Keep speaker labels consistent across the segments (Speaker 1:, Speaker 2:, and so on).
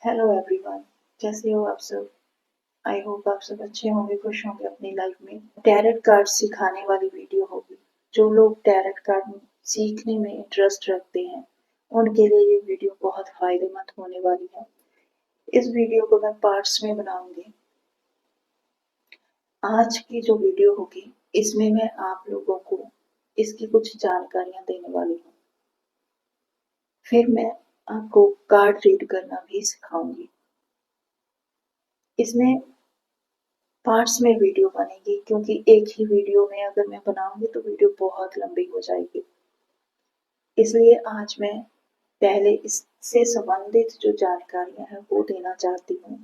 Speaker 1: Hello everyone, कैसे हो आप सब। आई होप आप सब अच्छे होंगे, खुश होंगे अपनी लाइफ में। टैरेट कार्ड सिखाने वाली वीडियो होगी। जो लोग टैरेट कार्ड सीखने में इंटरेस्ट रखते हैं उनके लिए ये वीडियो बहुत फायदेमंद होने वाली है। इस वीडियो को मैं पार्ट्स में बनाऊंगी। आज की जो वीडियो होगी इसमें मैं आप लोगों को इसकी कुछ जानकारियां देने वाली हूँ। फिर मैं आपको कार्ड रीड करना भी सिखाऊंगी। इसमें पार्ट्स में वीडियो बनेगी क्योंकि एक ही वीडियो में अगर मैं बनाऊंगी तो वीडियो बहुत लंबी हो जाएगी। इसलिए आज मैं पहले इससे संबंधित जो जानकारियां हैं वो देना चाहती हूँ।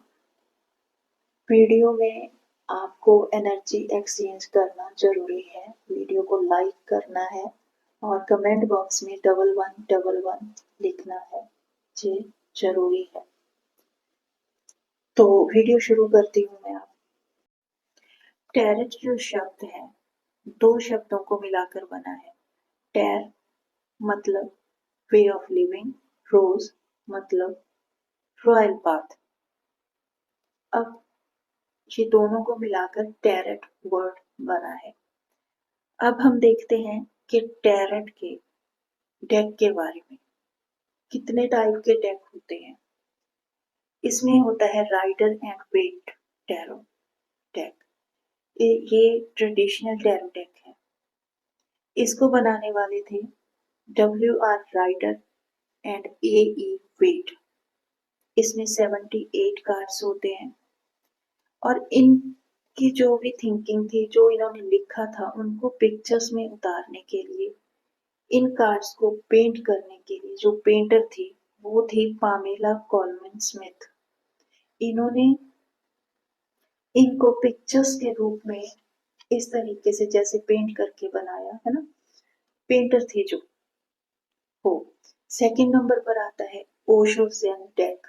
Speaker 1: वीडियो में आपको एनर्जी एक्सचेंज करना जरूरी है। वीडियो को लाइक करना है और कमेंट बॉक्स में 1111 लिखना है, ये जरूरी है। तो वीडियो शुरू करती हूँ मैं। टैरेट जो शब्द है दो शब्दों को मिलाकर बना है। टैर मतलब वे ऑफ लिविंग, रोज मतलब रॉयल पाथ। अब ये दोनों को मिलाकर टैरेट वर्ड बना है। अब हम देखते हैं कि टैरेट के डेक के बारे में। कितने टाइप के डेक होते हैं। इसमें होता है Rider and Waite tarot deck. ये ट्रेडिशनल टैरो डेक है। इसको बनाने वाले थे WR Rider and AE Waite. इसमें 78 कार्ड्स होते हैं और इनकी जो भी थिंकिंग थी, जो इन्होंने लिखा था, उनको पिक्चर्स में उतारने के लिए, इन कार्ड्स को पेंट करने के लिए जो पेंटर थी वो थी पामेला कॉलमैन स्मिथ। इन्होंने इनको पिक्चर्स के रूप में इस तरीके से जैसे पेंट करके बनाया है ना, पेंटर थे जो वो। सेकंड नंबर पर आता है ओशो जेन डेक।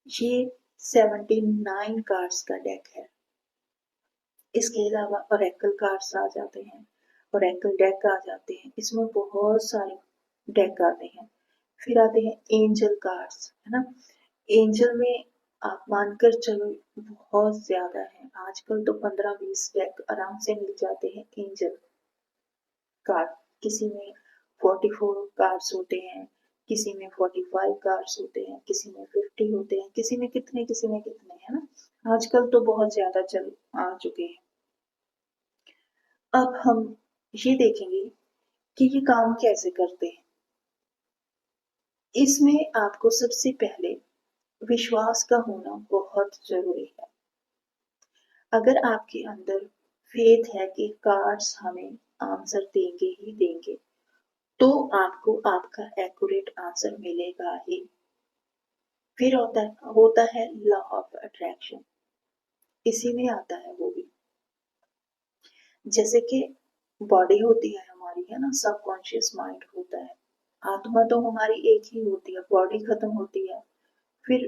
Speaker 1: ये 79 कार्ड्स का डेक है। इसके अलावा ओरेकल कार्ड्स आ जाते हैं, ओरेकल डेक आ जाते हैं। इसमें बहुत सारे डेक आते हैं। फिर आते हैं एंजल कार्ड्स, है ना। एंजल में आप मानकर चलो बहुत ज्यादा है। आजकल तो 15-20 डेक आराम से मिल जाते हैं एंजल कार्ड। किसी में 44 कार्ड्स होते हैं, किसी में 45 कार्ड्स होते हैं, किसी में 50 होते हैं, किसी में कितने, किसी में कितने, है ना। आजकल तो बहुत ज्यादा चल आ चुके हैं। अब हम ये देखेंगे कि ये काम कैसे करते हैं। इसमें आपको सबसे पहले विश्वास का होना बहुत जरूरी है। अगर आपके अंदर फेथ है कि कार्ड्स हमें आंसर देंगे ही देंगे तो आपको आपका एक्यूरेट आंसर मिलेगा ही। फिर होता है लॉ ऑफ अट्रैक्शन। इसी में आता है वो भी। जैसे कि बॉडी होती है हमारी, है ना, सबकॉन्शियस माइंड होता है। आत्मा तो हमारी एक ही होती है, बॉडी खत्म होती है, फिर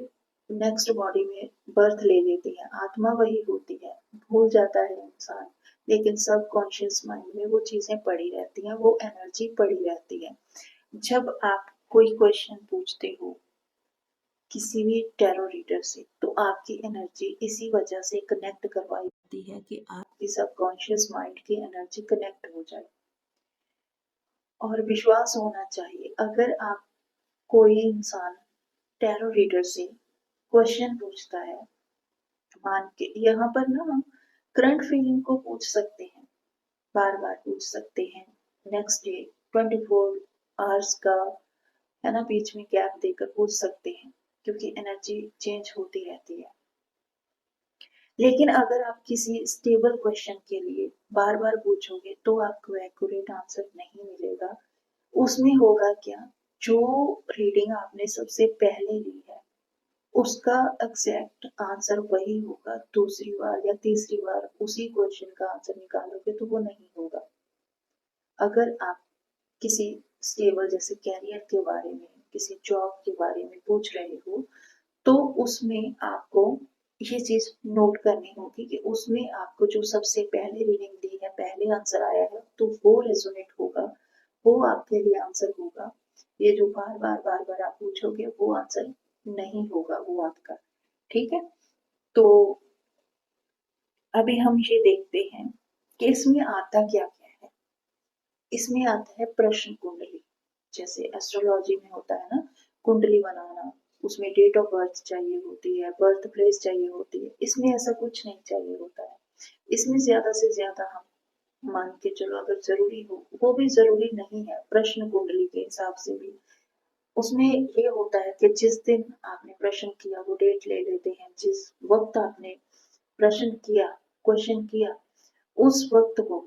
Speaker 1: नेक्स्ट बॉडी में बर्थ ले लेती है, आत्मा वही होती है। भूल जाता है इंसान, लेकिन सबकॉन्शियस माइंड में वो चीजें पड़ी रहती हैं, वो एनर्जी पड़ी रहती है। जब आप कोई क्वेश्चन पूछते हो किसी भी टैरो रीडर से तो आपकी एनर्जी इसी वजह से कनेक्ट करवाई जाती है कि आपकी सबकॉन्शियस माइंड की एनर्जी कनेक्ट हो जाए। और विश्वास होना चाहिए। अगर आप कोई इंसान टैरो रीडर से क्वेश्चन पूछता है, मान के यहाँ पर ना हम करंट फीलिंग को पूछ सकते हैं, बार बार पूछ सकते हैं। नेक्स्ट डे 24 आवर्स का, है ना, बीच में गैप देकर पूछ सकते हैं क्योंकि एनर्जी चेंज होती रहती है। लेकिन अगर आप किसी स्टेबल क्वेश्चन के लिए बार बार पूछोगे तो आपको एक्यूरेट आंसर नहीं मिलेगा। उसमें होगा क्या, जो रीडिंग आपने सबसे पहले ली है उसका एग्जैक्ट आंसर वही होगा। दूसरी बार या तीसरी बार उसी क्वेश्चन का आंसर निकालोगे तो वो नहीं होगा। अगर आप किसी स्टेबल जैसे कैरियर के बारे में, किसी जॉब के बारे में पूछ रहे हो तो उसमें आपको ये चीज नोट करनी होगी कि उसमें आपको जो सबसे पहले रीडिंग दी है, पहले आंसर आया है, तो वो रेजोनेट होगा, वो आपके लिए आंसर होगा। ये जो बार बार आप पूछोगे वो आंसर नहीं होगा वो आपका। ठीक है, तो अभी हम ये देखते हैं कि इसमें आता क्या क्या है। इसमें आता है प्रश्न कुंडली, जैसे एस्ट्रोलॉजी में होता है ना कुंडली बनाना, उसमें डेट ऑफ बर्थ चाहिए होती है, बर्थ प्लेस चाहिए होती है। इसमें ऐसा कुछ नहीं चाहिए होता है। इसमें ज्यादा से ज्यादा हम मान के चलो अगर जरूरी हो, वो भी जरूरी नहीं है प्रश्न कुंडली के हिसाब से भी। उसमें ये होता है कि जिस दिन आपने प्रश्न किया वो डेट ले लेते हैं, जिस वक्त आपने प्रश्न किया, क्वेश्चन किया, उस वक्त को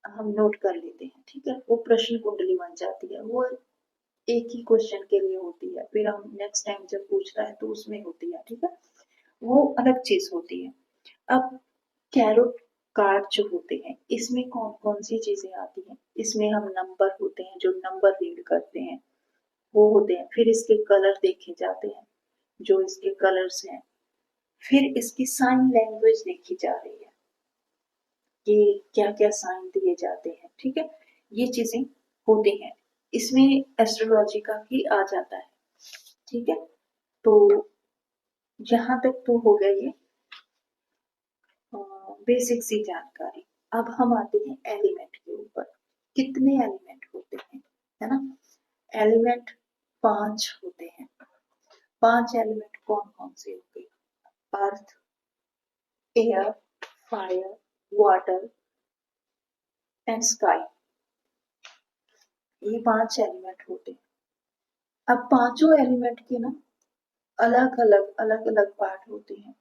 Speaker 1: हम नोट कर लेते हैं। ठीक है, वो प्रश्न कुंडली बन जाती है। वो एक ही क्वेश्चन के लिए होती है, फिर हम नेक्स्ट टाइम जब पूछता है तो उसमें होती है। ठीक है, वो अलग चीज होती है। अब कैरोट कार्ड जो होते हैं, इसमें कौन कौन सी चीजें आती हैं। इसमें हम नंबर होते हैं, जो नंबर रीड करते हैं वो होते हैं। फिर इसके कलर देखे जाते हैं, जो इसके कलर्स हैं। फिर इसकी साइन लैंग्वेज देखी जा रही है कि क्या क्या साइन दिए जाते हैं। ठीक है, ये चीजें होती हैं। इसमें एस्ट्रोलॉजी का भी आ जाता है। ठीक है, तो यहाँ तक तो हो गया ये बेसिक सी जानकारी। अब हम आते हैं एलिमेंट के ऊपर। कितने एलिमेंट होते हैं, है ना। एलिमेंट 5 होते हैं। 5 एलिमेंट कौन कौन से होते हैं। Earth, air, fire, water and sky. ये 5 एलिमेंट होते हैं। अब पांचों एलिमेंट के ना अलग अलग पार्ट होते हैं।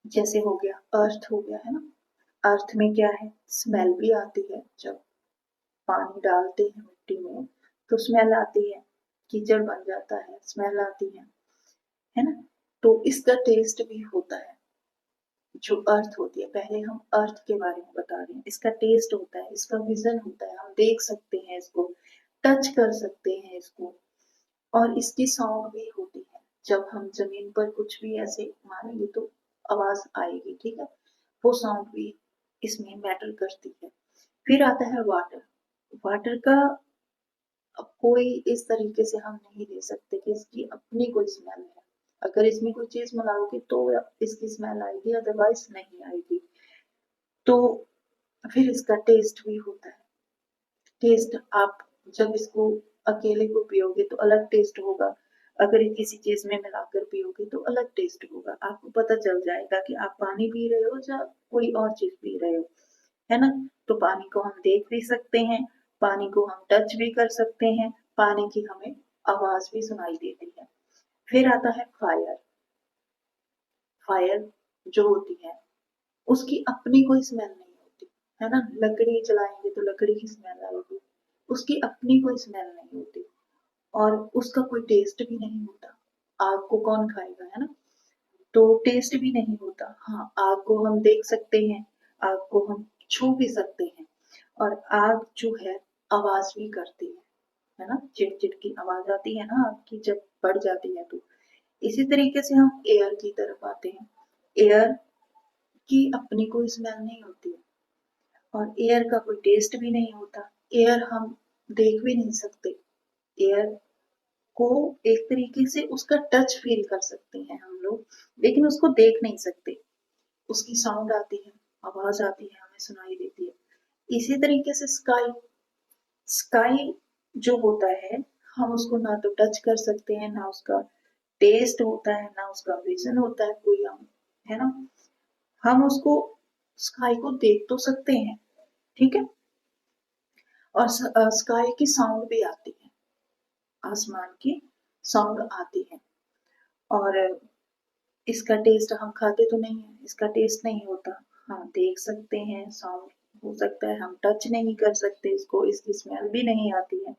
Speaker 1: जैसे हो गया अर्थ, हो गया है ना। अर्थ में क्या है, स्मेल भी आती है। जब पानी डालते हैं मिट्टी में तो स्मेल आती है, कीचड़ बन जाता है, स्मेल आती है ना। तो इसका टेस्ट भी होता है। जो अर्थ होती है, पहले हम अर्थ के बारे में बता रहे हैं। इसका टेस्ट होता है, इसका विजन होता है, हम देख सकते हैं इसको, टच कर सकते हैं इसको। और इसकी साउंड भी होती है। जब हम जमीन पर कुछ भी ऐसे मारेंगे तो आवाज आएगी। ठीक है, वो साउंड भी इसमें मैटर करती है। फिर आता है वाटर। वाटर का अब कोई इस तरीके से हम नहीं ले सकते कि इसकी अपनी कोई स्मेल है। अगर इसमें कोई चीज मिलाओगे तो इसकी स्मेल आएगी, अदरवाइज नहीं आएगी। तो फिर इसका टेस्ट भी होता है। टेस्ट आप जब इसको अकेले को पियोगे तो अलग टेस्ट होगा, अगर ये किसी चीज में मिलाकर पियोगे तो अलग टेस्ट होगा। आपको पता चल जाएगा कि आप पानी पी रहे हो या कोई और चीज पी रहे हो, है ना। तो पानी को हम देख भी सकते हैं, पानी को हम टच भी कर सकते हैं, पानी की हमें आवाज भी सुनाई देती है। फिर आता है फायर। फायर जो होती है उसकी अपनी कोई स्मेल नहीं होती, है ना। लकड़ी जलाएंगे तो लकड़ी की स्मेल आएगी, उसकी अपनी कोई स्मेल नहीं होती। और उसका कोई टेस्ट भी नहीं होता। आग को कौन खाएगा, है ना। तो टेस्ट भी नहीं होता। हाँ, आग को हम देख सकते हैं, आग को हम छू भी सकते हैं। और आग जो है आवाज भी करती है ना। चिट की आवाज आती है ना आग की जब बढ़ जाती है तो। इसी तरीके से हम एयर की तरफ आते हैं। एयर की अपनी कोई स्मेल नहीं होती है, और एयर का कोई टेस्ट भी नहीं होता। एयर हम देख भी नहीं सकते। एयर को एक तरीके से उसका टच फील कर सकते हैं हम लोग, लेकिन उसको देख नहीं सकते। उसकी साउंड आती है, आवाज आती है, हमें सुनाई देती है। इसी तरीके से स्काई। स्काई जो होता है, हम उसको ना तो टच कर सकते हैं, ना उसका टेस्ट होता है, ना उसका विजन होता है कोई, हम, है ना। हम उसको स्काई को देख तो सकते हैं। ठीक है, और स्काई की साउंड भी आती है, आसमान की साउंड आती है। और इसका टेस्ट हम खाते तो नहीं है, इसका टेस्ट नहीं होता। हाँ, देख सकते हैं, साउंड हो सकता है, हम टच नहीं कर सकते इसको, इसकी स्मेल भी नहीं आती है।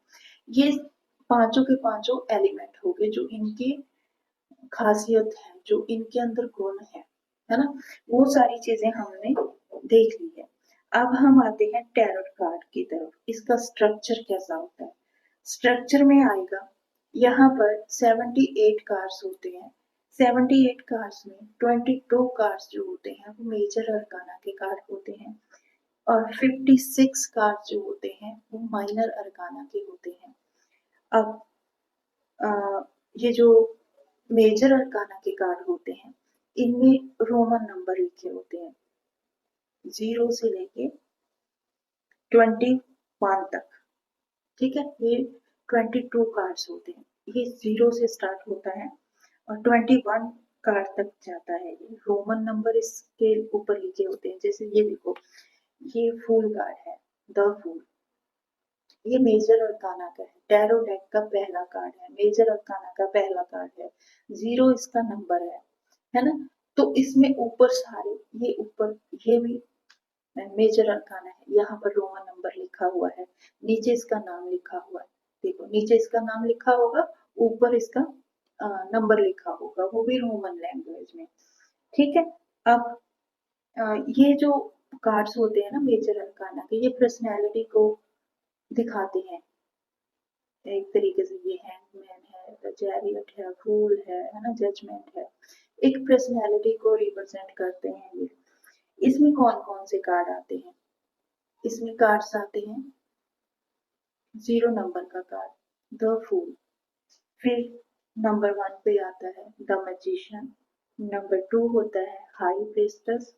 Speaker 1: ये पांचों के पांचों एलिमेंट हो गए जो इनकी खासियत है, जो इनके अंदर गुण है ना। वो सारी चीजें हमने देख ली है। अब हम आते हैं टैरोट कार्ड की तरफ। इसका स्ट्रक्चर कैसा होता है। स्ट्रक्चर में आएगा, यहाँ पर 78 कार्ड्स होते हैं। 78 कार्ड्स में 22 कार्ड्स जो होते हैं वो मेजर अरकाना के कार्ड होते हैं, और 56 कार्ड्स जो होते हैं वो माइनर अरकाना के होते हैं। अब ये जो मेजर अरकाना के कार्ड होते हैं, इनमें रोमन नंबर लिखे होते हैं 0 से लेके 21 तक। ठीक है, ये 22 कार्ड्स होते हैं, ये 0 से स्टार्ट होता है और 21 कार्ड तक जाता है। ये रोमन नंबर इसके ऊपर लिखे होते हैं, जैसे ये देखो, ये फूल कार्ड है, द फूल, ये मेजर अरकाना का है, टैरो डेक का पहला कार्ड है, मेजर अरकाना का पहला कार्ड है, 0 इसका नंबर है ना। तो इसमें ऊपर सारे, ये ऊपर ये भी मेजर अरकाना है, यहाँ पर रोमन नंबर लिखा हुआ है, नीचे इसका नाम लिखा हुआ है, देखो नीचे इसका नाम लिखा होगा, ऊपर इसका नंबर लिखा होगा, वो भी रोमन लैंग्वेज में। ठीक है, अब ये जो कार्ड्स होते हैं ना मेजर अरकाना के, ये पर्सनैलिटी को दिखाते हैं एक तरीके से। ये हैंगमैन है, द चैरियट है, फूल है ना, जजमेंट है, एक पर्सनैलिटी को रिप्रेजेंट करते हैं ये। इसमें कौन कौन से कार्ड आते हैं, इसमें कार्ड्स आते हैं 0 नंबर का कार्ड, द फूल, फिर नंबर 1 पे आता है द मैजिशियन, नंबर 2 होता है हाई प्रीस्टेस,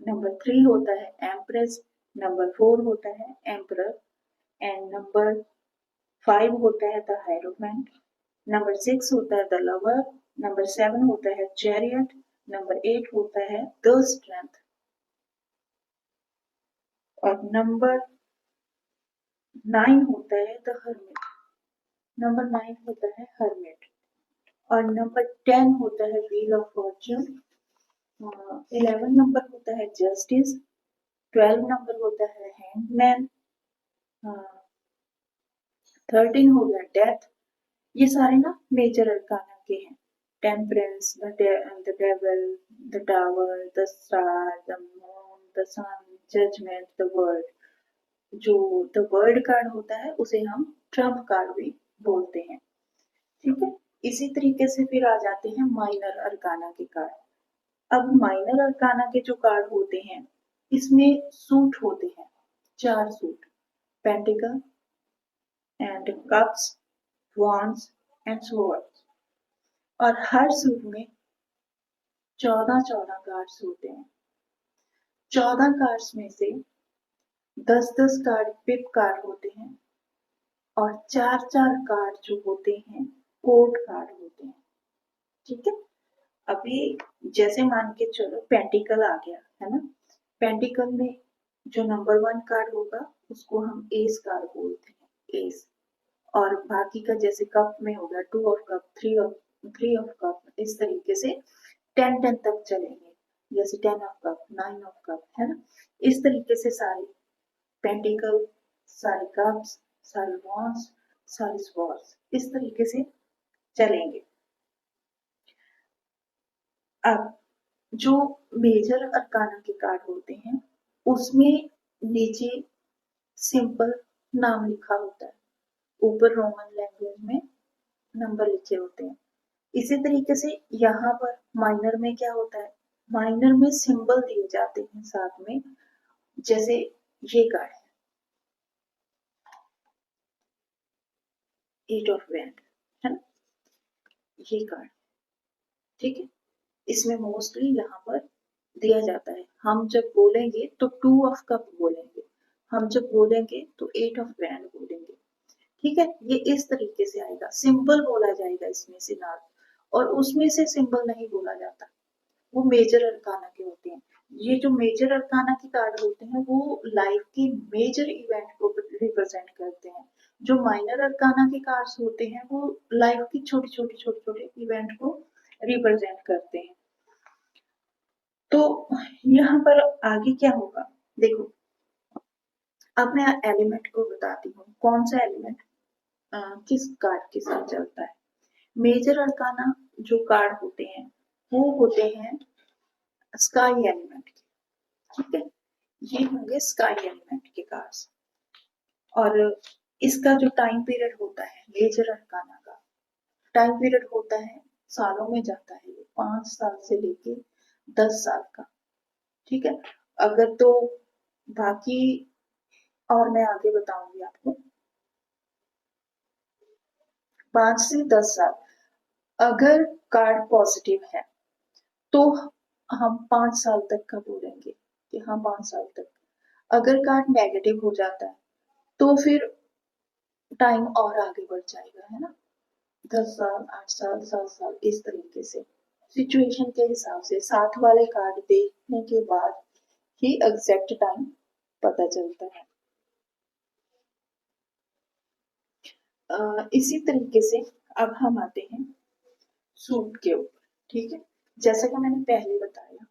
Speaker 1: नंबर 3 होता है एम्प्रेस, नंबर 4 होता है एम्परर, एंड नंबर 5 होता है द हायरोफेंट, नंबर 6 होता है द लवर, नंबर 7 होता है चैरियट, नंबर 8 होता है द स्ट्रेंथ, और नंबर 9 होता है द हर्मिट, नंबर 9 होता है हर्मिट, और नंबर 10 होता है व्हील ऑफ फॉर्च्यून, 11 नंबर होता है जस्टिस, 12 नंबर होता है हैंगमैन, 13 हो गया डेथ। ये सारे ना मेजर अरकाना के हैं, temperance, the devil, the tower, the star, the moon, the sun, judgement, the world. जो द वर्ल्ड कार्ड होता है उसे हम ट्रम्प कार्ड भी बोलते हैं। ठीक है, इसी तरीके से फिर आ जाते हैं माइनर अरकाना के कार्ड। अब माइनर अरकाना के जो कार्ड होते हैं, इसमें सूट होते हैं 4 suit, pentacle and cups, wands and swords, और हर सूट में 14 कार्ड्स होते हैं। 14 कार्ड्स में से 10 कार्ड पिप कार्ड होते हैं, और 4 कार्ड जो होते हैं कोर्ट कार्ड होते हैं। ठीक है, अभी जैसे मान के चलो पेंटिकल आ गया है ना, पेंटिकल में जो नंबर 1 कार्ड होगा उसको हम एस कार्ड बोलते हैं, एस। और बाकी का जैसे कप में होगा 2 ऑफ कप, 3 ऑफ कप, इस तरीके से 10 तक चलेंगे, जैसे 10 ऑफ कप, 9 ऑफ कप, है ना। इस तरीके से सारे पेंटिकल, सारे कप्स, सारे वॉन्ड्स, सारे स्वॉर्ड्स, इस तरीके से चलेंगे। अब जो मेजर अरकाना के कार्ड होते हैं उसमें नीचे सिंपल नाम लिखा होता है, ऊपर रोमन लैंग्वेज में नंबर लिखे होते हैं। इसी तरीके से यहाँ पर माइनर में क्या होता है, माइनर में सिंबल दिए जाते हैं साथ में, जैसे ये कार्ड है 8 ऑफ वैंड, है ना, ये कार्ड। ठीक है, इसमें मोस्टली यहाँ पर दिया जाता है, हम जब बोलेंगे तो 2 ऑफ कप बोलेंगे, हम जब बोलेंगे तो 8 ऑफ वैंड बोलेंगे। ठीक है, ये इस तरीके से आएगा, सिंबल बोला जाएगा इसमें से नाम, और उसमें से सिंबल नहीं बोला जाता, वो मेजर अरकाना के होते हैं। ये जो मेजर अरकाना के कार्ड होते हैं वो लाइफ के मेजर इवेंट को रिप्रेजेंट करते हैं। जो माइनर अरकाना के कार्ड्स होते हैं वो लाइफ की छोटे इवेंट को रिप्रेजेंट करते हैं। तो यहाँ पर आगे क्या होगा, देखो अब मैं एलिमेंट को बताती हूँ, कौन सा एलिमेंट किस कार्ड के साथ चलता है। मेजर अरकाना जो कार्ड होते हैं वो होते हैं स्काई एलिमेंट के। ठीक है, ये होंगे स्काई एलिमेंट के कार्ड्स, और इसका जो टाइम पीरियड होता है मेजर अरकाना का, टाइम पीरियड होता है सालों में जाता है, ये 5 साल से लेके 10 साल का। ठीक है, अगर तो बाकी और मैं आगे बताऊंगी आपको, 5 से 10 साल। अगर कार्ड पॉजिटिव है तो हम 5 साल तक का बोलेंगे कि हाँ 5 साल तक। अगर कार्ड नेगेटिव हो जाता है तो फिर टाइम और आगे बढ़ जाएगा, है ना। 10 साल, 8 साल, 7 साल, इस तरीके से सिचुएशन के हिसाब से साथ वाले कार्ड देखने के बाद ही एग्जैक्ट टाइम पता चलता है। इसी तरीके से अब हम आते हैं सूट के ऊपर, ठीक है। जैसा कि मैंने पहले बताया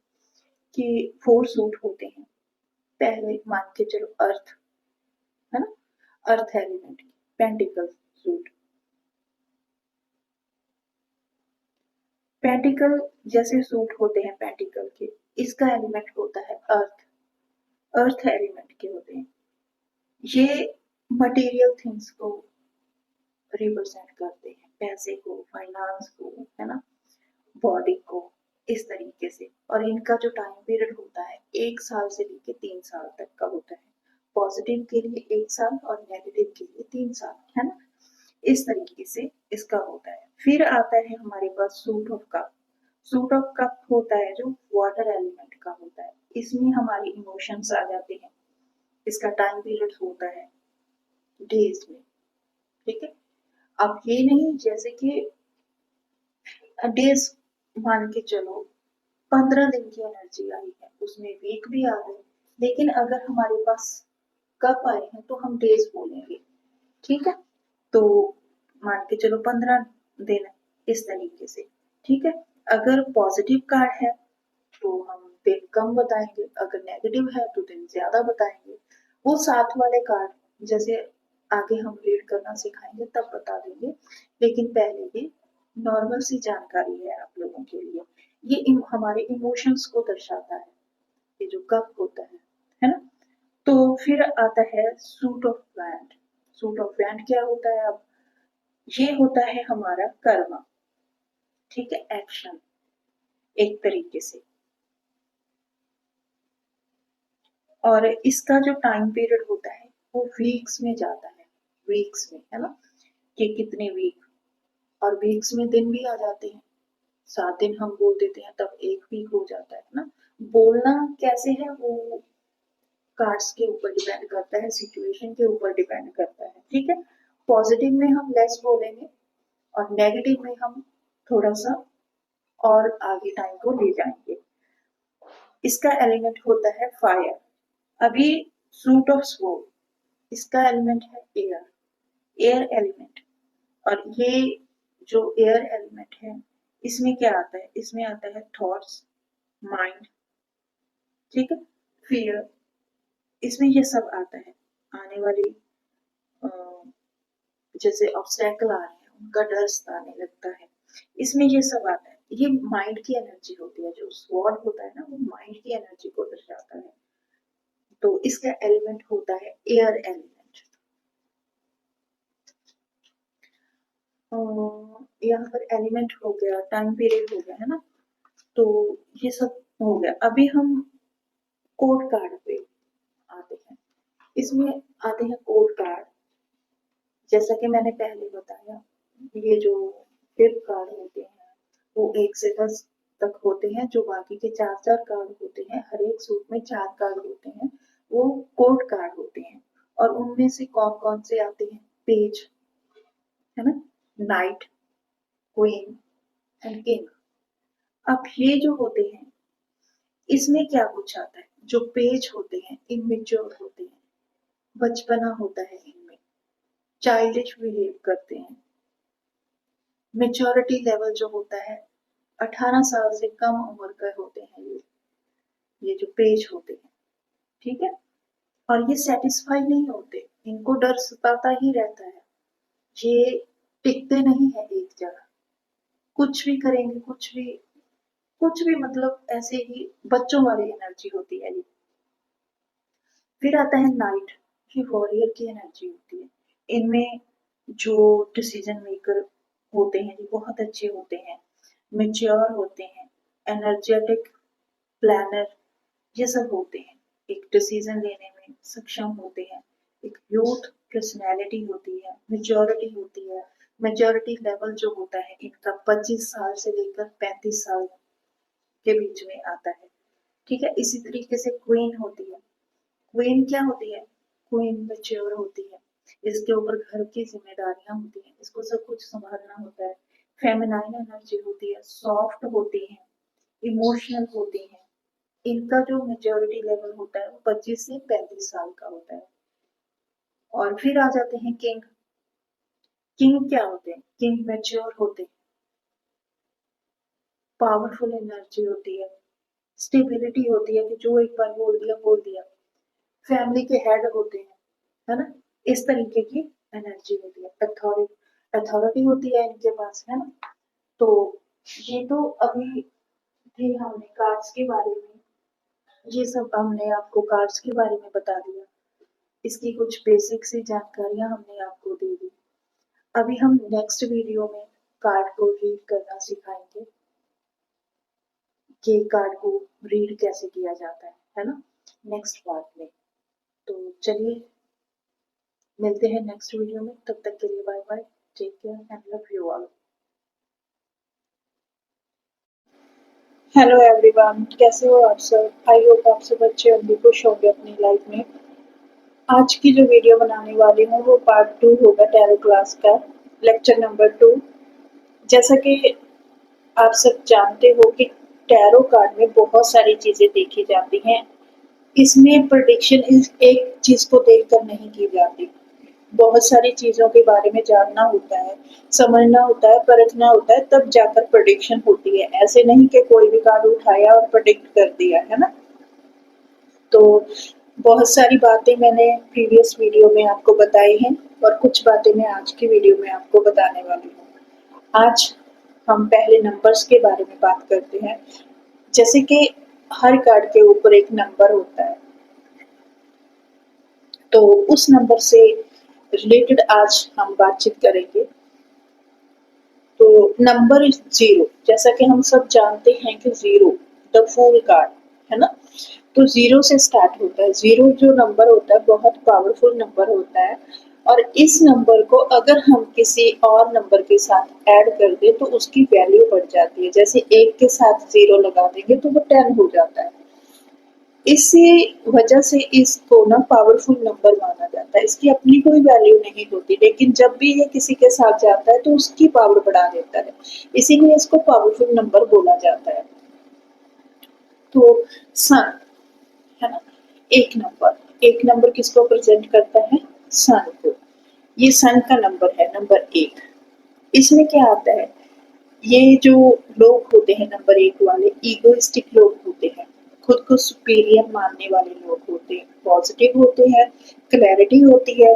Speaker 1: कि 4 सूट होते हैं। पहले मान के चलो अर्थ, है ना, अर्थ एलिमेंट की पेंटिकल सूट। पेंटिकल जैसे सूट होते हैं पेंटिकल के, इसका एलिमेंट होता है अर्थ। अर्थ एलिमेंट के होते हैं ये, मटेरियल थिंग्स को रिप्रेजेंट करते हैं, पैसे को, फाइनेंस को, है ना, बॉडी को, इस तरीके से। और इनका जो टाइम पीरियड होता है 1 साल से लेके 3 साल तक का होता है। पॉजिटिव के लिए 1 साल और नेगेटिव के लिए 3 साल, है ना। इस तरीके से इसका होता है। फिर आता है हमारे पास suit of cup. Suit of cup होता है जो वाटर एलिमेंट का होता है। इसमें हमारे इमोशंस आ जाते हैं। इसका टाइम पीरियड होता है डेज में, ठीक है। अब ये नहीं जैसे कि डेज मान के चलो 15 दिन की एनर्जी आई है, उसमें वीक भी आ गए, लेकिन अगर हमारे पास कप आए हैं तो हम डेज बोलेंगे, ठीक है। तो मान के चलो 15 दिन, इस तरीके से, ठीक है। अगर पॉजिटिव कार्ड है तो हम दिन कम बताएंगे, अगर नेगेटिव है तो दिन ज्यादा बताएंगे। वो साथ वाले कार्ड जैसे आगे हम रीड करना सिखाएंगे तब बता देंगे, लेकिन पहले ये नॉर्मल सी जानकारी है आप लोगों के लिए। ये हमारे इमोशंस को दर्शाता है, ये जो कप होता है ना। तो फिर आता है suit of wand. Suit of wand क्या होता है? अब ये होता है हमारा कर्मा, ठीक है, एक्शन, एक तरीके से। और इसका जो टाइम पीरियड होता है वो वीक्स में जाता है, वीक्स में, है ना, कि कितने वीक। और वीक्स में दिन भी आ जाते हैं, 7 दिन हम बोल देते हैं तब एक वीक हो जाता है ना। बोलना कैसे है वो कार्ड्स के ऊपर डिपेंड करता है, सिचुएशन के ऊपर डिपेंड करता है, ठीक है। पॉजिटिव में हम लेस बोलेंगे और नेगेटिव में हम थोड़ा सा और आगे टाइम को ले जाएंगे। इसका एलिमेंट होता है फायर। अभी सूट ऑफ स्वॉर्ड, इसका एलिमेंट है एयर, एयर एलिमेंट। और ये जो एयर एलिमेंट है इसमें क्या आता है? इसमें आता है थॉट्स, माइंड, ठीक है, फियर, इसमें ये सब आता है। आने वाली जैसे ऑब्स्टेकल आ रहे हैं उनका डर सताने लगता है, इसमें ये सब आता है। ये माइंड की एनर्जी होती है, जो स्वॉर्ड होता है ना वो माइंड की एनर्जी को दर्शाता है। तो इसका एलिमेंट होता है एयर एलिमेंट। यहाँ पर एलिमेंट हो गया, टाइम पीरियड हो गया, है ना। तो ये सब हो गया। अभी हम कोड कार्ड पे आते हैं। इसमें आते हैं कोड कार्ड। जैसा कि मैंने पहले बताया, ये जो फिफ्थ कार्ड होते हैं वो 1 से 10 तक होते हैं। जो बाकी के 4 4 कार्ड होते हैं, हर एक सूट में 4 कार्ड होते हैं, वो कोड कार्ड होते हैं। और उनमें से कौन कौन से आते हैं? पेज, है ना, नाइट, क्वीन एंड किंग। अब ये जो होते हैं इसमें क्या कुछ आता है? जो पेज होते हैं इमेच्योर होते हैं, बचपना होता है इनमें, चाइल्डिश बिहेव करते हैं। मेच्योरिटी लेवल जो होता है 18 साल से कम उम्र के होते हैं ये जो पेज होते हैं, ठीक है। और ये सेटिस्फाई नहीं होते, इनको डर सताता ही रहता है। ये टिकते नहीं है एक जगह, कुछ भी करेंगे, कुछ भी मतलब ऐसे ही बच्चों वाली एनर्जी होती है ये। फिर आता है नाइट, ये वॉरियर की एनर्जी होती है। इनमें जो डिसीजन मेकर होते हैं ये बहुत अच्छे होते हैं, मेच्योर होते हैं, एनर्जेटिक, प्लानर, ये सब होते हैं। एक डिसीजन लेने में सक्षम होते हैं। एक यूथ पर्सनैलिटी होती है, मेच्योरिटी होती है, मेजॉरिटी लेवल जो होता है इनका 25 साल से लेकर 35 साल के बीच में आता है। ठीक है, इसी तरीके से क्वीन होती है। क्वीन क्या होती है? क्वीन मैच्योर होती है, इसके ऊपर घर की जिम्मेदारियां होती हैं, इसको सब कुछ संभालना होता है। फेमिनाइन एनर्जी होती है, सॉफ्ट होती है, इमोशनल होती है। इनका जो मेच्योरिटी लेवल होता है वो 25 से 35 साल का होता है। और फिर आ जाते हैं किंग। किंग क्या होते हैं? किंग मैच्योर होते हैं, पावरफुल एनर्जी होती है, स्टेबिलिटी होती है कि जो एक बार बोल दिया बोल दिया। फैमिली के हेड होते हैं, है ना? इस तरीके की एनर्जी होती है। अथॉरिटी अथॉरिटी होती है इनके पास, है ना? तो ये तो अभी थे हमने कार्ड्स के बारे में, ये सब हमने आपको कार्ड्स के बारे में बता दिया। इसकी कुछ बेसिक सी जानकारियां हमने आपको दे दी। अभी हम नेक्स्ट वीडियो में कार्ड को रीड करना सिखाएंगे कि कार्ड को रीड कैसे किया जाता है ना? नेक्स्ट पार्ट में। तो चलिए मिलते हैं नेक्स्ट वीडियो में, तब तक के लिए bye bye, take care and love you all. Hello everyone, कैसे हो आप सब? आई होप आप सब अच्छे होंगे, खुश होंगे अपनी लाइफ में। आज की जो वीडियो बनाने वाली हूँ वो पार्ट 2 होगा टैरो क्लास का, लेक्चर नंबर 2। जैसा कि आप सब जानते हो कि टैरो कार्ड में बहुत सारी चीजें देखी जाती हैं। इसमें प्रेडिक्शन इस एक चीज को देखकर नहीं की जाती, बहुत सारी चीजों के बारे में जानना होता है, समझना होता है, परखना होता है, तब जाकर प्रेडिक्शन होती है। ऐसे नहीं कि कोई भी कार्ड उठाया और प्रेडिक्ट कर दिया, है ना? तो बहुत सारी बातें मैंने प्रीवियस वीडियो में आपको बताई हैं और कुछ बातें मैं आज की वीडियो में आपको बताने वाली हूँ। आज हम पहले नंबर्स के बारे में बात करते हैं। जैसे कि हर कार्ड के ऊपर एक नंबर होता है, तो उस नंबर से रिलेटेड आज हम बातचीत करेंगे। तो नंबर 0, जैसा कि हम सब जानते हैं कि 0 द फूल कार्ड, है ना? तो 0 से स्टार्ट होता है। 0 जो नंबर होता है बहुत पावरफुल नंबर होता है, और इस नंबर को अगर हम किसी और नंबर के साथ ऐड कर दें तो उसकी वैल्यू बढ़ जाती है। जैसे 1 के साथ 0 लगा देंगे तो वो 10 हो जाता है। इसी वजह से इसको ना पावरफुल नंबर माना जाता है। इसकी अपनी कोई वैल्यू नहीं होती, लेकिन जब भी ये किसी के साथ जाता है तो उसकी पावर बढ़ा देता है, इसीलिए इसको पावरफुल नंबर बोला जाता है। तो सन, है ना? एक नंबर किसको प्रेजेंट करता है? सन को। ये सन का नंबर है, नंबर 1। इसमें क्या आता है? ये जो लोग होते हैं नंबर 1 वाले, ईगोइस्टिक लोग होते हैं, खुद को सुपीरियर मानने वाले लोग होते हैं, पॉजिटिव होते हैं, क्लैरिटी होती है,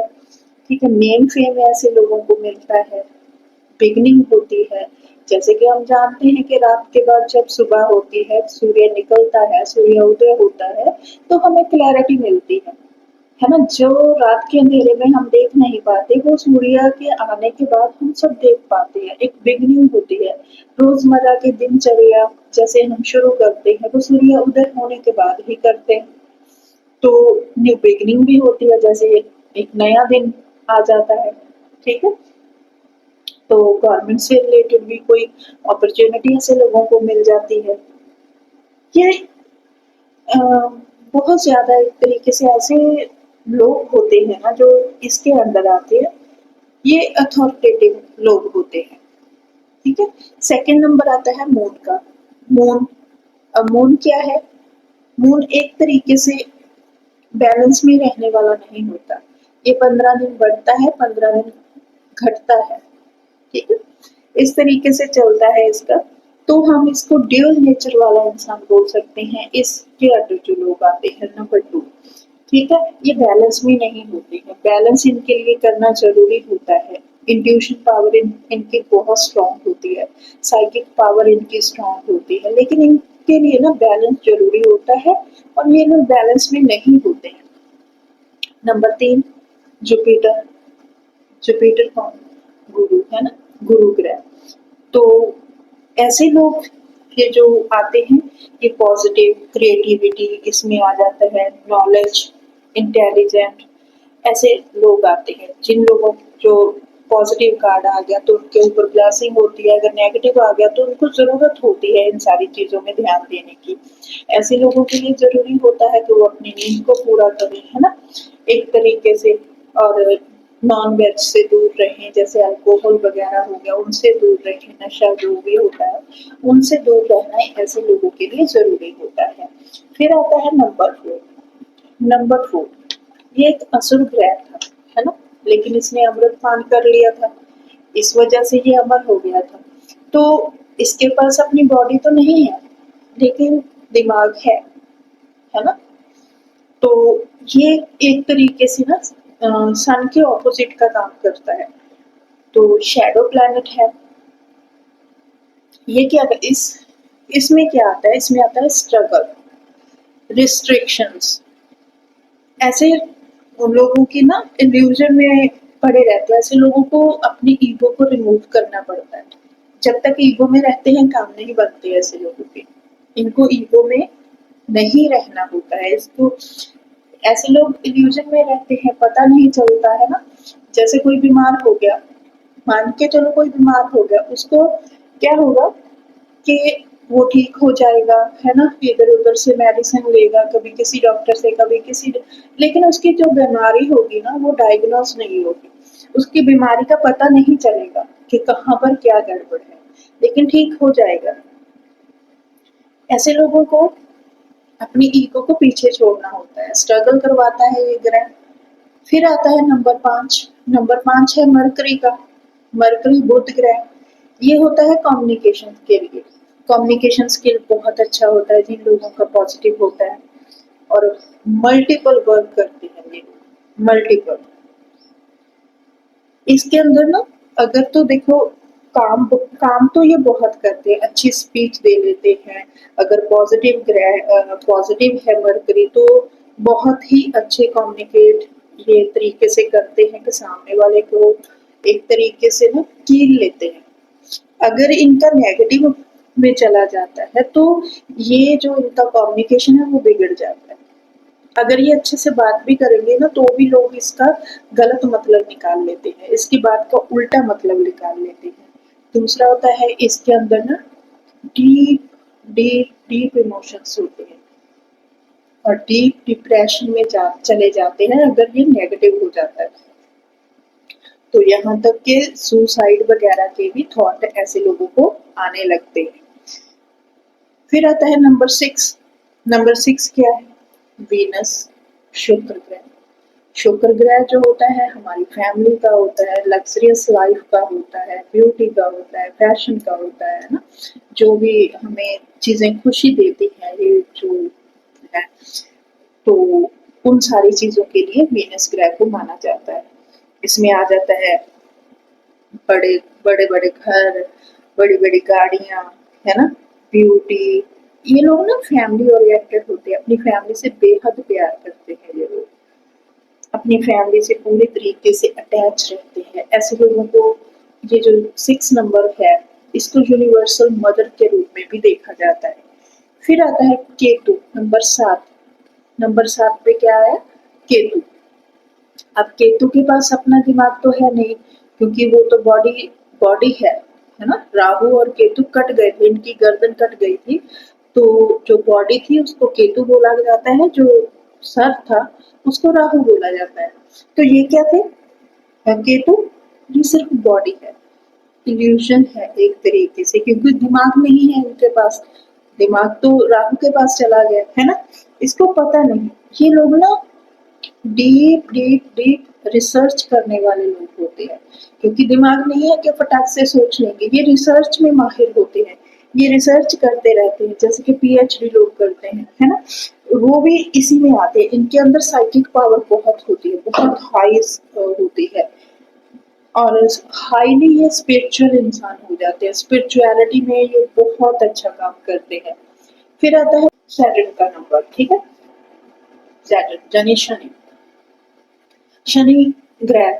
Speaker 1: ठीक है, नेम फेम ऐसे लोगों को मिलता है, बिगनिंग होती है। जैसे कि हम जानते हैं कि रात के बाद जब सुबह होती है, सूर्य निकलता है, सूर्य उदय होता है, तो हमें क्लैरिटी मिलती है ना? जो रात के अंधेरे में हम देख नहीं पाते वो सूर्य के आने के बाद हम सब देख पाते हैं, एक बिगनिंग होती है। रोजमर्रा की दिनचर्या जैसे हम शुरू करते हैं वो सूर्य उदय होने के बाद ही करते हैं, तो न्यू बिगनिंग भी होती है, जैसे एक नया दिन आ जाता है। ठीक है, तो गवर्नमेंट से रिलेटेड भी कोई अपॉर्चुनिटी ऐसे लोगों को मिल जाती है। ये अ, बहुत ज्यादा एक तरीके से ऐसे लोग होते हैं ना जो इसके अंदर आते हैं, ये अथॉरिटेटिव लोग होते हैं। ठीक है, सेकंड नंबर आता है मून का। मून, अब मून क्या है? मून एक तरीके से बैलेंस में रहने वाला नहीं होता। ये 15 दिन बढ़ता है, 15 दिन घटता है। ठीक है, इस तरीके से चलता है इसका। तो हम इसको ड्यूल नेचर वाला इंसान बोल सकते हैं। इसके अंदर जो लोग आते हैं नंबर 2, ठीक है, ये बैलेंस में नहीं होते हैं। बैलेंस इनके लिए करना जरूरी होता है। इंट्यूशन पावर इनकी बहुत स्ट्रांग होती है, साइकिक पावर इनकी स्ट्रांग होती है, लेकिन इनके लिए ना बैलेंस जरूरी होता है, और ये लोग बैलेंस में नहीं होते हैं। Number 3, Jupiter. जुपिटर कौन? गुरु, है ना? गुरु ग्रह। तो ऐसे लोग ये जो आते हैं, ये पॉजिटिव क्रिएटिविटी इसमें आ जाता है, नॉलेज, इंटेलिजेंट, ऐसे लोग आते हैं। जिन लोगों जो पॉजिटिव कार्ड आ गया तो उनके ऊपर ब्लेसिंग होती है, अगर नेगेटिव आ गया तो उनको ज़रूरत होती है इन सारी चीज़ों में ध्यान देने की। ऐसे लोगों के लिए ज़रूरी होता है कि वो अपनी नींद को पूरा करें, है ना? एक तरीके से, और नॉन-वेज से दूर रहें, जैसे अल्कोहल वगैरह हो गया, उनसे दूर रहें, नशा जो भी होता है, उनसे दूर रहना ऐसे लोगों के लिए ज़रूरी होता है। फिर आता है नंबर 4। नंबर 4, ये एक असुर ग्रह था, है ना? लेकिन इसने अमृत पान कर लिया था, इस वजह से ये अमर हो गया था। तो इसके पास अपनी बॉडी तो नहीं है, लेकिन दिमाग है ना? तो ये एक तरीके से ना सन के ऑपोजिट का काम करता है। तो शैडो प्लैनेट है। ये क्या इस इसमें क्या आता है? इसमें आता है स्ट्रगल, रिस्ट्रिक्शंस। ऐसे उन लोगों की ना इल्यूजन में पड़े रहते हैं, ऐसे लोगों को अपनी ईगो को रिमूव करना पड़ता है। जब तक ईगो में रहते हैं काम नहीं बनते ऐसे लोगों के। इनको ईगो में नहीं रहना होता है। इसको ऐसे लोग इल्यूजन में रहते हैं, पता नहीं चलता है ना। जैसे कोई बीमार हो गया, मान के चलो कोई बीमार हो गया, उसको क्या होगा कि वो ठीक हो जाएगा, है ना? इधर-उधर से मेडिसिन लेगा, कभी किसी डॉक्टर से, कभी किसी, लेकिन उसकी जो बीमारी होगी ना, वो डायग्नोस नहीं होगी। उसकी बीमारी का पता नहीं चलेगा कि कहाँ पर क्या गड़बड़ है, लेकिन ठीक हो जाएगा। ऐसे लोगों को अपनी ईगो को पीछे छोड़ना होता है, स्ट्रगल करवाता है ये ग्रह। फिर आता है नंबर 5। नंबर 5 है मरकरी का। मरकरी बुध ग्रह। ये होता है कम्युनिकेशन के लिए। कम्युनिकेशन स्किल बहुत अच्छा होता है जिन लोगों का पॉजिटिव होता है, और मल्टीपल वर्क करते हैं ये लोग, मल्टीपल। इसके अंदर ना, अगर तो देखो, काम काम तो ये बहुत करते हैं, अच्छी स्पीच दे लेते हैं। अगर पॉजिटिव ग्रह पॉजिटिव है मरकरी, तो बहुत ही अच्छे कम्युनिकेट ये तरीके से करते हैं कि सामने वाले को एक तरीके से ना कील लेते हैं। अगर इनका नेगेटिव में चला जाता है तो ये जो इनका कम्युनिकेशन है वो बिगड़ जाता है। अगर ये अच्छे से बात भी करेंगे ना तो भी लोग इसका गलत मतलब निकाल लेते हैं, इसकी बात का उल्टा मतलब निकाल लेते हैं। दूसरा होता है इसके अंदर ना डीप डीप डीप इमोशंस होते हैं, और डीप डिप्रेशन में चले जाते हैं अगर ये नेगेटिव हो जाता है। तो यहाँ तक के सुसाइड वगैरह के भी थॉट ऐसे लोगों को आने लगते हैं। फिर आता है नंबर 6। नंबर 6 क्या है? वीनस, शुक्र ग्रह। शुक्र ग्रह जो होता है हमारी फैमिली का होता है, लग्जरियस लाइफ का होता है, ब्यूटी का होता है, फैशन का होता है ना? जो भी हमें चीजें खुशी देती हैं, ये जो है, तो उन सारी चीजों के लिए वीनस ग्रह को माना जाता है। इसमें आ जाता है बड़े बड़े बड़े घर, बड़ी बड़ी गाड़ियां, है ना? ब्यूटी। ये लोग ना फैमिली ओरिएंटेड होते हैं, अपनी फैमिली से बेहद प्यार करते हैं ये लोग, अपनी फैमिली से पूरे तरीके से अटैच रहते हैं। ऐसे लोगों को ये जो 6 नंबर है, इसको यूनिवर्सल मदर के रूप में भी देखा जाता है। फिर आता है केतु, नंबर 7। नंबर 7 पे क्या है? केतु। अब केतु के पास अपना दिमाग तो है नहीं, क्योंकि वो तो बॉडी बॉडी है ना? राहु और केतु कट गए थे, इनकी गर्दन कट गई थी, तो जो बॉडी थी उसको केतु बोला जाता है, जो सर था उसको राहु बोला जाता है। तो ये क्या थे? केतु। ये सिर्फ बॉडी है, इल्यूशन है एक तरीके से, क्योंकि दिमाग नहीं है उनके पास। दिमाग तो राहु के पास चला गया, है ना? इसको पता नहीं। ये लोग ना डीप डीप डीप रिसर्च करने वाले लोग होते हैं, क्योंकि दिमाग नहीं है कि फटाक से सोच लेंगे, ये रिसर्च में माहिर होते हैं। ये रिसर्च करते रहते हैं, जैसे कि पीएचडी लोग करते हैं, है ना? वो भी इसी में आते हैं। इनके अंदर साइकिक पावर बहुत होती है, बहुत हाई होती है, और हाईली ये स्पिरिचुअल इंसान हो जाते हैं। स्पिरिचुअलिटी में ये बहुत अच्छा काम करते हैं। फिर आता है सैटर्न का नंबर, ठीक है? सैटर्न यानी शनि। शनि ग्रह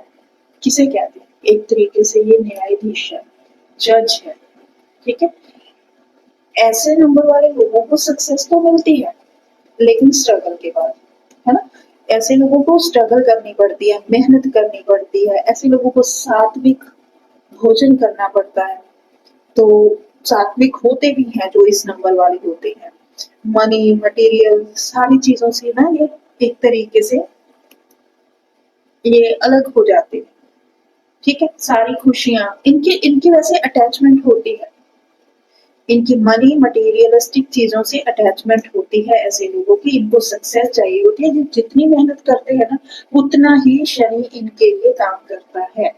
Speaker 1: किसे कहते हैं? एक तरीके से ये न्यायाधीश है, जज है, ठीक है? ऐसे नंबर वाले लोगों को सक्सेस तो मिलती है, लेकिन स्ट्रगल के बाद, है ना? ऐसे लोगों को स्ट्रगल करनी पड़ती है, मेहनत करनी पड़ती है, ऐसे लोगों को सात्विक भोजन करना पड़ता है। तो सात्विक होते भी हैं जो इस नंबर वाले होते हैं। मनी, मटेरियल सारी चीज़ों से ना ये एक तरीके से ये अलग हो जाते हैं, ठीक है? सारी खुशियाँ इनकी इनकी वैसे अटैचमेंट होती है। इनकी मनी, मटेरियलिस्टिक चीज़ों से अटैचमेंट होती है ऐसे लोगों की, इनको सक्सेस चाहिए होती है। जितनी मेहनत करते हैं ना, उतना ही शनि इनके लिए काम करता है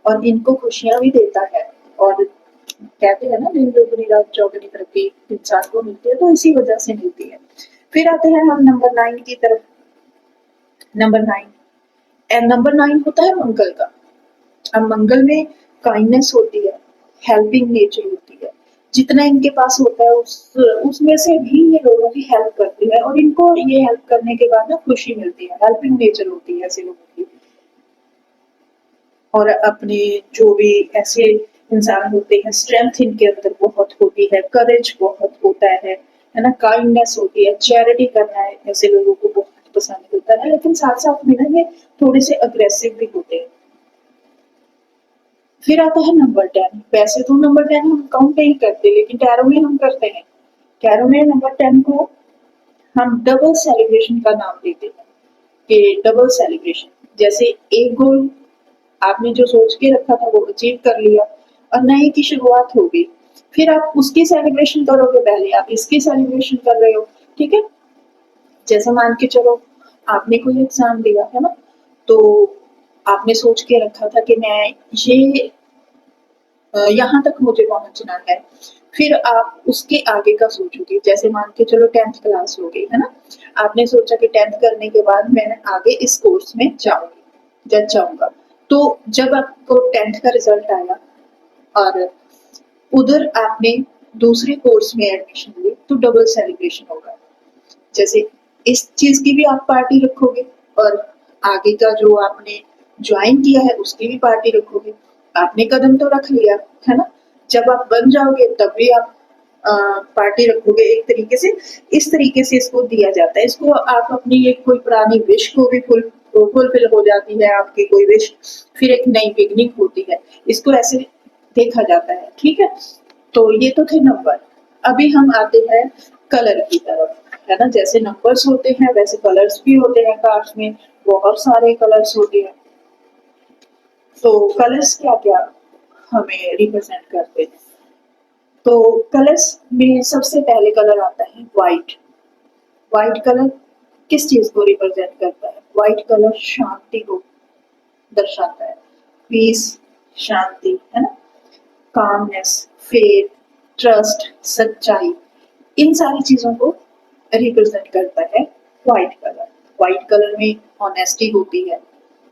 Speaker 1: और इनको खुशियाँ भी देता है। और कहते हैं ना, दिन दुगनी रात चौगुनी तरक्की इंसान को मिलती है, तो इसी वजह से मिलती है। फिर आते हैं हम नंबर 9 की तरफ। नंबर 9 एंड नंबर 9 होता है मंगल का। अब मंगल में काइंडनेस होती है, हेल्पिंग नेचर होती है। जितना इनके पास होता है उसमें से भी ये लोगों की हेल्प करती है और इनको ये हेल्प करने के बाद ना खुशी मिलती है। हेल्पिंग नेचर होती है ऐसे लोगों की। और अपने जो भी ऐसे इंसान होते हैं, स्ट्रेंथ इनके अंदर बहुत होती है, करेज बहुत होता है ना, काइंडनेस होती है, चैरिटी करना है ऐसे लोगों को बहुत पसंद होता है। लेकिन साथ साथ में ना ये थोड़े से अग्रेसिव भी होते हैं। फिर आता है नंबर 10। वैसे तो नंबर 10 हम काउंट नहीं करते, लेकिन टैरो में हम करते हैं। टैरो में नंबर 10 को हम डबल सेलिब्रेशन का नाम देते हैं कि डबल सेलिब्रेशन। जैसे एक गोल आपने जो सोच के रखा था वो अचीव कर लिया और नए की शुरुआत हो गई, फिर आप उसकी सेलिब्रेशन करोगे, पहले आप इसकी सेलिब्रेशन कर रहे हो, ठीक है? जैसे मान के चलो आपने कोई एग्जाम दिया है ना, तो आपने सोच के रखा था कि मैं ये यहाँ तक मुझे पहुंचना है। फिर आप उसके आगे का सोचोगे। जैसे मान के चलो 10th क्लास हो गई है ना, आपने सोचा कि 10th करने के बाद मैं आगे इस कोर्स में जाऊंगी, जज जाऊंगा। तो जब आपको 10th का रिजल्ट आया और उधर आपने दूसरे कोर्स में एडमिशन ली, तो डबल सेलिब्रेशन होगा। जैसे इस चीज की भी आप पार्टी रखोगे और आगे का जो आपने ज्वाइन किया है उसकी भी पार्टी रखोगे। आपने कदम तो रख लिया है ना, जब आप बन जाओगे तब भी आप पार्टी रखोगे एक तरीके से। इस तरीके से इसको दिया जाता है। इसको आप अपनी एक कोई पुरानी विश को भी फुलफिल हो जाती है आपकी कोई विश, फिर एक नई बिगनिंग होती है। इसको ऐसे देखा जाता है, ठीक है? तो ये तो थे नंबर। अभी हम आते हैं कलर की तरफ, है ना? जैसे नंबर्स होते हैं वैसे कलर्स भी होते हैं कार्ड्स में। बहुत सारे कलर्स होते हैं। तो कलर्स क्या क्या हमें रिप्रेजेंट करते हैं? तो कलर्स में सबसे पहले कलर आता है व्हाइट। व्हाइट कलर किस चीज को रिप्रेजेंट करता है? व्हाइट कलर शांति को दर्शाता है। पीस, शांति, है ना? कामनेस, फेथ, ट्रस्ट, सच्चाई, इन सारी चीजों को रिप्रेजेंट करता है व्हाइट कलर। व्हाइट कलर में ऑनेस्टी होती है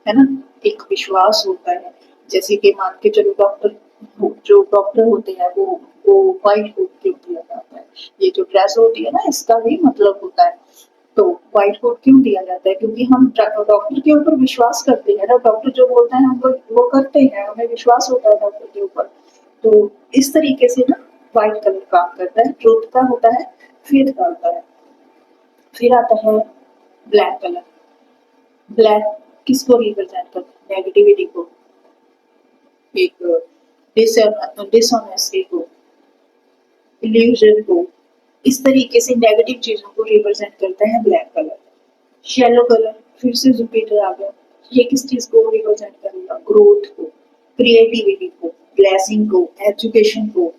Speaker 1: ना? एक विश्वास होता है। जैसे कि मान के चलो डॉक्टर, जो डॉक्टर होते हैं वो व्हाइट कोट क्यों दिया जाता है? ये जो ड्रेस होती है ना, इसका भी मतलब होता है। तो व्हाइट कोट क्यों दिया जाता है? क्योंकि हम डॉक्टर के ऊपर विश्वास करते हैं ना, डॉक्टर जो बोलता है हम वो करते हैं, हमें विश्वास होता है डॉक्टर के ऊपर। तो इस तरीके से ना व्हाइट कलर काम करता है, ट्रुथ का होता है, फेथ का होता है। फिर आता है ब्लैक कलर। ब्लैक किसको रिप्रेजेंट करता है? नेगेटिविटी को, एक डिसऑनेस्टी को, इल्यूजन को, इस तरीके से नेगेटिव चीजों को रिप्रेजेंट करता है ब्लैक कलर। येलो कलर फिर से जुपिटर आ गया। ये किस चीज को रिप्रेजेंट करेगा? ग्रोथ को, क्रिएटिविटी को, ब्लेसिंग को, एजुकेशन को,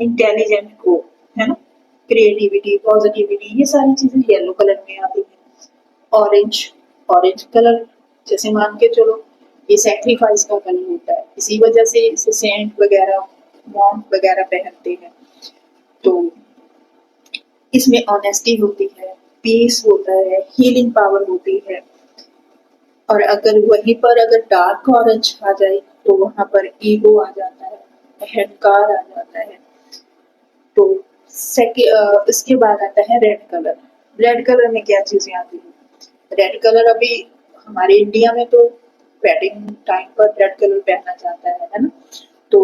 Speaker 1: इंटेलिजेंट को, है ना? क्रिएटिविटी, पॉजिटिविटी, ये सारी चीजें येलो कलर में आती है। ऑरेंज, ऑरेंज कलर जैसे मान के चलो ये सैक्रिफाइस का कलर होता है, इसी वजह से इसे सेंट वगैरह, मॉन्क वगैरह पहनते हैं। तो इसमें ऑनेस्टी होती है, पीस होता है, हीलिंग पावर होती है। और अगर वहीं पर अगर डार्क ऑरेंज आ जाए तो वहां पर ईगो आ जाता है, अहंकार आ जाता है। तो इसके बाद आता है रेड कलर। रेड कलर में क्या चीजें आती है? रेड कलर अभी हमारे इंडिया में तो वेडिंग टाइम पर रेड कलर पहना जाता है ना? तो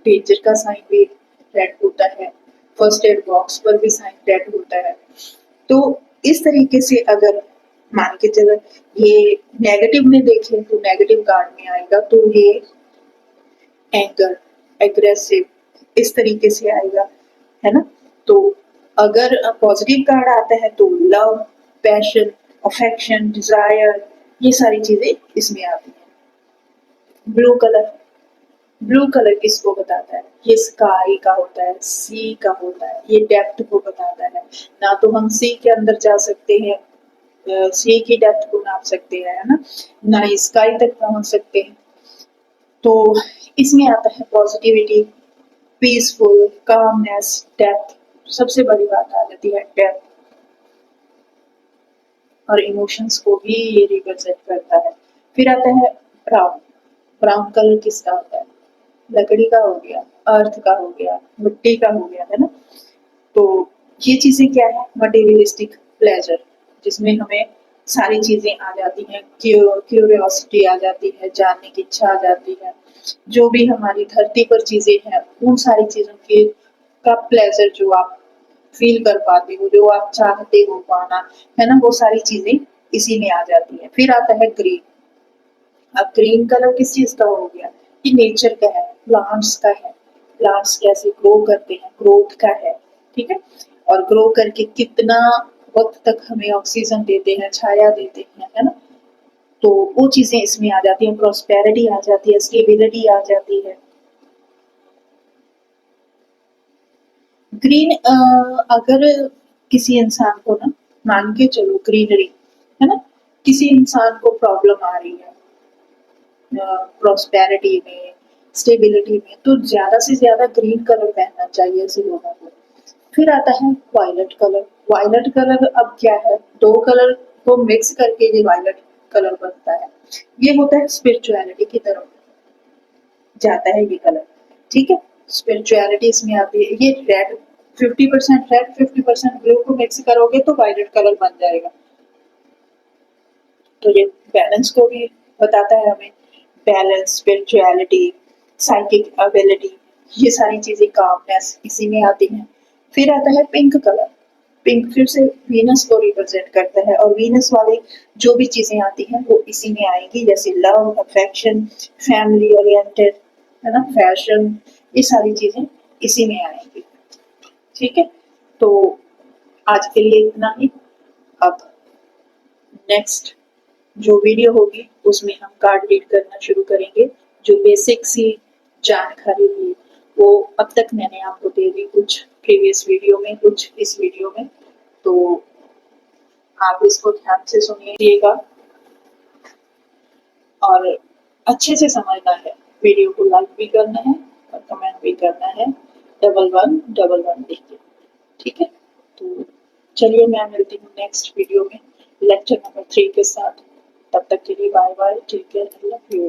Speaker 1: डेंजर का साइन भी रेड होता है, फर्स्ट एड बॉक्स पर भी साइन रेड होता है। तो इस तरीके से अगर मान के चलो ये नेगेटिव में देखें तो नेगेटिव कार्ड में आएगा तो ये एंगर, एग्रेसिव, इस तरीके से आएगा, है ना। तो अगर पॉजिटिव कार्ड आता है तो लव, पैशन, अफेक्शन, डिजायर, ये सारी चीजें इसमें आती हैं। ब्लू कलर, ब्लू कलर किसको बताता है? ये स्काई का होता है, सी का होता है, ये डेप्थ को बताता है। ना तो हम सी के अंदर जा सकते हैं, सी की डेप्थ को नाप सकते हैं, है ना, ना स्काई तक पहुंच सकते हैं। तो इसमें आता है पॉजिटिविटी, पीसफुल, कामनेस, डेप्थ। सबसे बड़ी बात आ जाती है डेप्थ, और इमोशंस को भी ये रिप्रेजेंट करता है। फिर आता है ब्राउन, ब्राउन कलर किसका होता है? लकड़ी का हो गया, अर्थ का हो गया, मिट्टी का हो गया, है ना। तो ये चीजें क्या है? मटेरियलिस्टिक प्लेजर, जिसमें हमें सारी चीजें आ जाती हैं, क्यूरियोसिटी आ जाती है, जानने की इच्छा आ जाती है, जो भी हमारी धरती पर चीजें हैं उन सारी चीजों के का प्लेजर जो आप फील कर पाते हो, जो आप चाहते हो पाना, है ना, वो सारी चीजें इसी में आ जाती है। फिर आता है ग्रीन। अब ग्रीन कलर किस चीज का हो गया? ये नेचर का है, प्लांट्स का है, प्लांट्स कैसे ग्रो करते हैं, ग्रोथ का है, ठीक है। और ग्रो करके कितना वक्त तक हमें ऑक्सीजन देते हैं, छाया देते हैं, है ना। तो वो चीजें इसमें आ जाती हैं, प्रोस्पेरिटी आ जाती है, स्टेबिलिटी आ जाती है। ग्रीन अगर किसी इंसान को ना, मान के चलो ग्रीनरी, है ना, किसी इंसान को प्रॉब्लम आ रही है प्रोस्पेरिटी में, स्टेबिलिटी में, तो ज्यादा से ज्यादा ग्रीन कलर पहनना चाहिए ऐसे लोगों को। फिर आता है वायलेट कलर। वायलेट कलर अब क्या है? दो कलर को मिक्स करके ये वायलेट कलर बनता है। ये होता है स्पिरिचुअलिटी की तरफ जाता है ये कलर, ठीक है। स्पिरिचुअलिटी इसमें आती है। ये रेड, 50% रेड 50% ब्लू को मिक्स करोगे तो वायलेट कलर बन जाएगा। तो ये बैलेंस को भी बताता है हमें, बैलेंस, स्पिरिचुअलिटी, साइकिक एबिलिटी, ये सारी चीजें, कामनेस इसी में आती हैं। फिर आता है पिंक कलर। पिंक फिर से वीनस को रिप्रेजेंट करता है, और वीनस वाली जो भी चीजें आती हैं वो इसी में आएंगी, जैसे लव, अफेक्शन, फैमिली ओरिएंटेड, है ना, फैशन, ये सारी चीजें इसी में आएंगी, ठीक है। तो आज के लिए इतना ही। अब नेक्स्ट जो वीडियो होगी उसमें हम कार्ड रीड करना शुरू करेंगे। जो बेसिक सी जानकारी थी वो अब तक मैंने आपको दे दी, कुछ प्रीवियस वीडियो में, कुछ इस वीडियो में। तो आप इसको ध्यान से सुनिएगा और अच्छे से समझना है। वीडियो को लाइक भी करना है और कमेंट भी करना है, 1111 लिख के, ठीक है। तो चलिए मैं मिलती हूँ नेक्स्ट वीडियो में लेक्चर नंबर 3 के साथ। तब तक के लिए bye bye, take care, I love you.